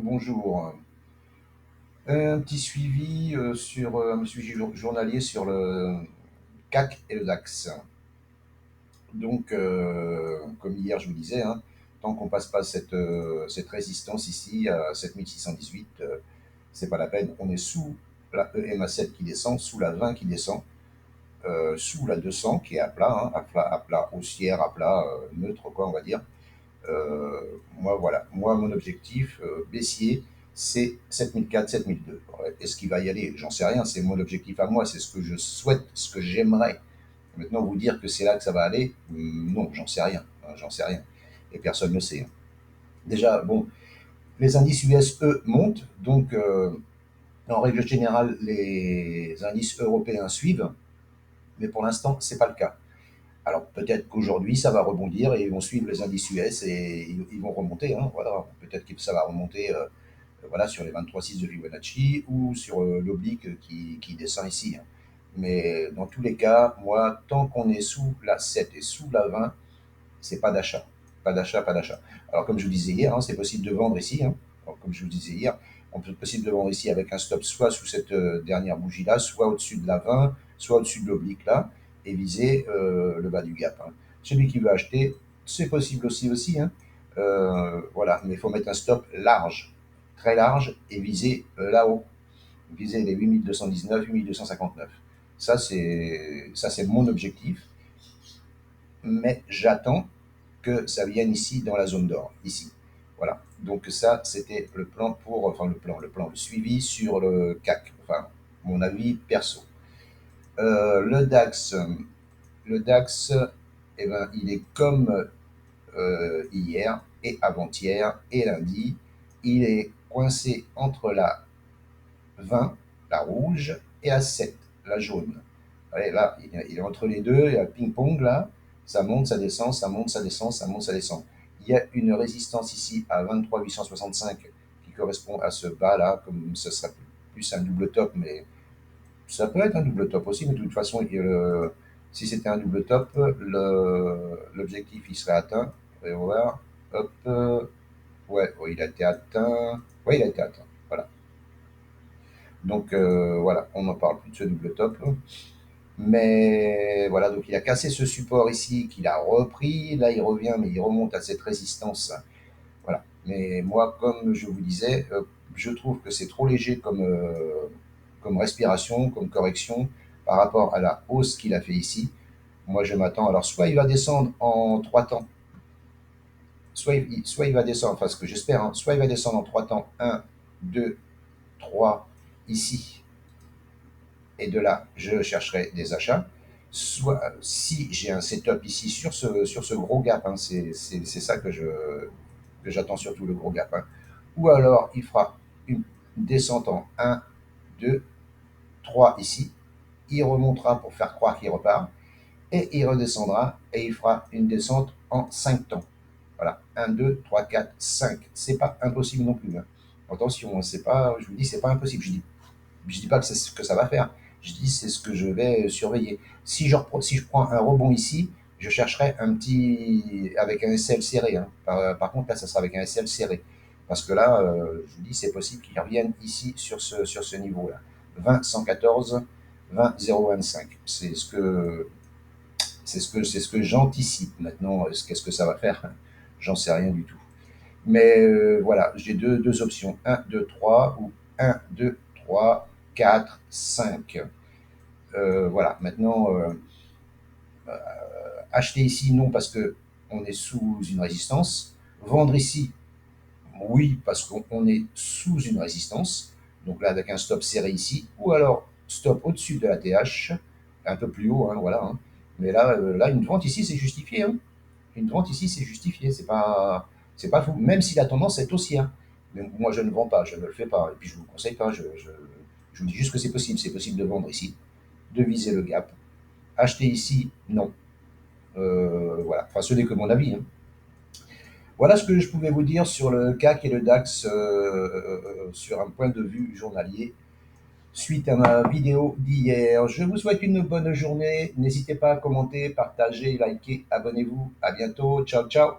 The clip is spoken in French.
Bonjour. Un petit suivi sur un suivi journalier sur le CAC et le DAX. Donc, comme hier je vous disais, hein, tant qu'on passe pas cette résistance ici à 7618, c'est pas la peine. On est sous la EMA7 qui descend, sous la 20 qui descend, sous la 200 qui est à plat, hein, à plat haussière, à plat neutre, quoi, on va dire. Euh, voilà. Moi, mon objectif baissier, c'est 7004, 7002. Est-ce qu'il va y aller? J'en sais rien. C'est mon objectif à moi. C'est ce que je souhaite, ce que j'aimerais. Maintenant, vous dire que c'est là que ça va aller, non, j'en sais rien. J'en sais rien. Et personne ne sait. Déjà, bon, les indices US, eux, montent. Donc, en règle générale, les indices européens suivent. Mais pour l'instant, ce n'est pas le cas. Alors peut-être qu'aujourd'hui ça va rebondir et ils vont suivre les indices US et ils vont remonter. Hein, voilà. Peut-être que ça va remonter voilà, sur les 23,6 de Fibonacci ou sur l'oblique qui descend ici. Hein. Mais dans tous les cas, moi, tant qu'on est sous la 7 et sous la 20, c'est pas d'achat. Pas d'achat, pas d'achat. Alors comme je vous disais hier, hein, c'est possible de vendre ici. Hein. Alors, comme je vous disais hier, c'est possible de vendre ici avec un stop soit sous cette dernière bougie là, soit au-dessus de la 20, soit au-dessus de l'oblique là, et viser le bas du gap. Hein. Celui qui veut acheter, c'est possible aussi. Hein. Voilà, mais il faut mettre un stop large, très large, et viser là-haut, viser les 8219, 8259. Ça c'est mon objectif, mais j'attends que ça vienne ici dans la zone d'or, ici. Voilà. Donc ça, c'était le plan pour, enfin le suivi sur le CAC. Enfin, mon avis perso. Le DAX, eh ben, il est comme hier et avant-hier et lundi. Il est coincé entre la 20, la rouge, et la 7, la jaune. Allez, là, il est entre les deux, il y a le ping-pong là, ça monte, ça descend, ça monte, ça descend, ça monte, ça descend. Il y a une résistance ici à 23 865 qui correspond à ce bas là, comme ce sera plus un double top, mais ça peut être un double top aussi, mais de toute façon, si c'était un double top, l'objectif il serait atteint. On va voir, hop, ouais, il a été atteint, ouais, il a été atteint, voilà. Donc voilà, on n'en parle plus de ce double top. Mais voilà, donc il a cassé ce support ici, qu'il a repris. Là, il revient, mais il remonte à cette résistance. Voilà. Mais moi, comme je vous disais, je trouve que c'est trop léger comme respiration, comme correction par rapport à la hausse qu'il a fait ici. Moi, je m'attends. Alors, soit il va descendre en 3 temps, soit il va descendre, enfin, ce que j'espère, hein, soit il va descendre en 3 temps, un, 2, 3, ici, et de là, je chercherai des achats. Soit, si j'ai un setup ici sur ce gros gap, hein, c'est ça que j'attends surtout, le gros gap. Hein. Ou alors, il fera une descente en 1, 2, 3 ici. Il remontera pour faire croire qu'il repart. Et il redescendra et il fera une descente en 5 temps. Voilà, 1, 2, 3, 4, 5. C'est pas impossible non plus. Hein. Attention, c'est pas, je vous dis, c'est pas impossible. Je dis pas que c'est ce que ça va faire. Je dis c'est ce que je vais surveiller. Si je prends un rebond ici, je chercherai un petit avec un SL serré. Hein. Par contre, là, ça sera avec un SL serré. Parce que là, je vous dis, c'est possible qu'il revienne ici sur ce niveau-là. 20, 114, 20, 0,25. C'est ce que j'anticipe. Maintenant, qu'est-ce que ça va faire? J'en sais rien du tout. Mais voilà, j'ai deux options. 1, 2, 3 ou 1, 2, 3, 4, 5. Voilà, maintenant, acheter ici, non, parce qu'on est sous une résistance. Vendre ici, oui, parce qu'on est sous une résistance. Donc là, avec un stop serré ici. Ou alors, stop au-dessus de la TH, un peu plus haut, hein, voilà. Hein. Mais là, une vente ici, c'est justifié. Hein. Une vente ici, c'est justifié. C'est pas fou. Même si la tendance est haussière. Mais moi, je ne vends pas, je ne le fais pas. Et puis, je ne vous conseille pas. Je vous dis juste que c'est possible. C'est possible de vendre ici, de viser le gap. Acheter ici, non. Voilà. Enfin, ce n'est que mon avis. Hein. Voilà ce que je pouvais vous dire sur le CAC et le DAX sur un point de vue journalier suite à ma vidéo d'hier. Je vous souhaite une bonne journée. N'hésitez pas à commenter, partager, liker, abonnez-vous. À bientôt. Ciao, ciao.